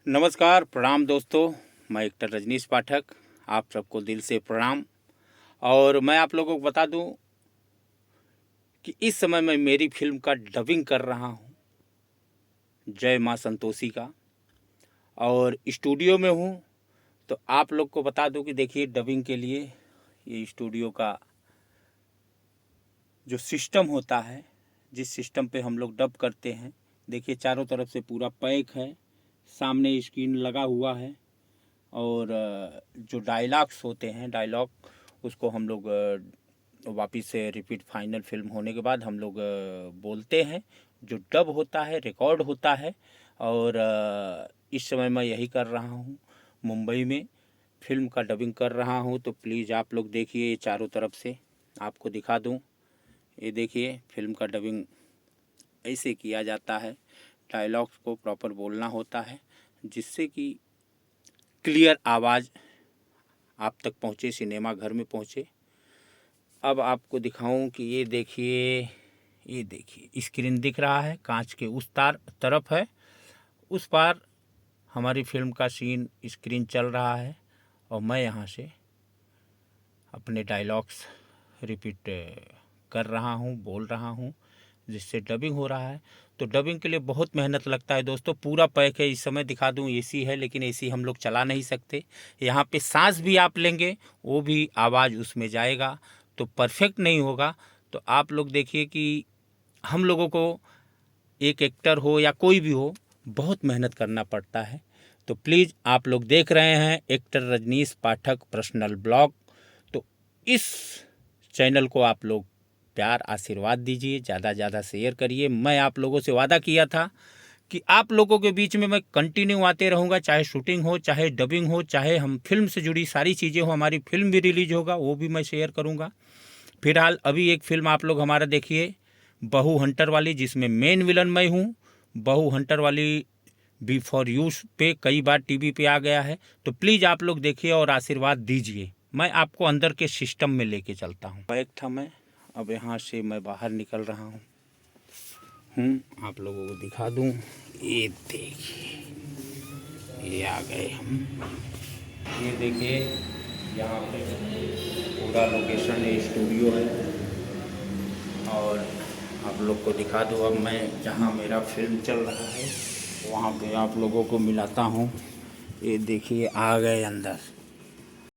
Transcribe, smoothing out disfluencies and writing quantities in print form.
नमस्कार, प्रणाम दोस्तों। मैं एक्टर रजनीश पाठक, आप सबको दिल से प्रणाम। और मैं आप लोगों को बता दूं कि इस समय मैं मेरी फिल्म का डबिंग कर रहा हूं, जय मां संतोषी का, और स्टूडियो में हूं। तो आप लोग को बता दूं कि देखिए, डबिंग के लिए ये स्टूडियो का जो सिस्टम होता है, जिस सिस्टम पे हम लोग डब करते हैं, देखिए चारों तरफ से पूरा पैक है, सामने स्क्रीन लगा हुआ है। और जो डायलॉग्स होते हैं, डायलॉग उसको हम लोग वापस से रिपीट फाइनल फिल्म होने के बाद हम लोग बोलते हैं। जो डब होता है, रिकॉर्ड होता है। और इस समय मैं यही कर रहा हूँ, मुंबई में फिल्म का डबिंग कर रहा हूँ। तो प्लीज़ आप लोग देखिए, ये चारों तरफ से आपको दिखा दूँ। ये देखिए, फिल्म का डबिंग ऐसे किया जाता है। डायलॉग्स को प्रॉपर बोलना होता है, जिससे कि क्लियर आवाज़ आप तक पहुँचे, सिनेमा घर में पहुँचे। अब आपको दिखाऊं कि ये देखिए स्क्रीन दिख रहा है, कांच के उस तरफ है, उस पार हमारी फिल्म का सीन स्क्रीन चल रहा है। और मैं यहाँ से अपने डायलॉग्स रिपीट कर रहा हूँ, बोल रहा हूँ, जिससे डबिंग हो रहा है। तो डबिंग के लिए बहुत मेहनत लगता है दोस्तों। पूरा पैक है, इस समय दिखा दूं एसी है, लेकिन एसी हम लोग चला नहीं सकते। यहाँ पे सांस भी आप लेंगे, वो भी आवाज़ उसमें जाएगा, तो परफेक्ट नहीं होगा। तो आप लोग देखिए कि हम लोगों को, एक एक्टर हो या कोई भी हो, बहुत मेहनत करना पड़ता है। तो प्लीज़ आप लोग देख रहे हैं एक्टर रजनीश पाठक पर्सनल ब्लॉग। तो इस चैनल को आप लोग प्यार आशीर्वाद दीजिए, ज़्यादा ज़्यादा शेयर करिए। मैं आप लोगों से वादा किया था कि आप लोगों के बीच में मैं कंटिन्यू आते रहूँगा, चाहे शूटिंग हो, चाहे डबिंग हो, चाहे हम फिल्म से जुड़ी सारी चीज़ें हो। हमारी फिल्म भी रिलीज होगा, वो भी मैं शेयर करूँगा। फिलहाल अभी एक फिल्म आप लोग हमारा देखिए, बहू हंटर वाली, जिसमें मेन विलन मैं हूँ। बहू हंटर वाली बी फॉर यूज पे कई बार टीवी पे आ गया है। तो प्लीज़ आप लोग देखिए और आशीर्वाद दीजिए। मैं आपको अंदर के सिस्टम में लेके चलता हूँ। बैग था मैं, अब यहाँ से मैं बाहर निकल रहा हूँ। आप लोगों को दिखा दूँ, ये देखिए, ये आ गए हम। ये देखिए, यहाँ पे पूरा लोकेशन है, स्टूडियो है। और आप लोग को दिखा दूँ, अब मैं जहाँ मेरा फिल्म चल रहा है वहाँ पे आप लोगों को मिलाता हूँ। ये देखिए, आ गए अंदर।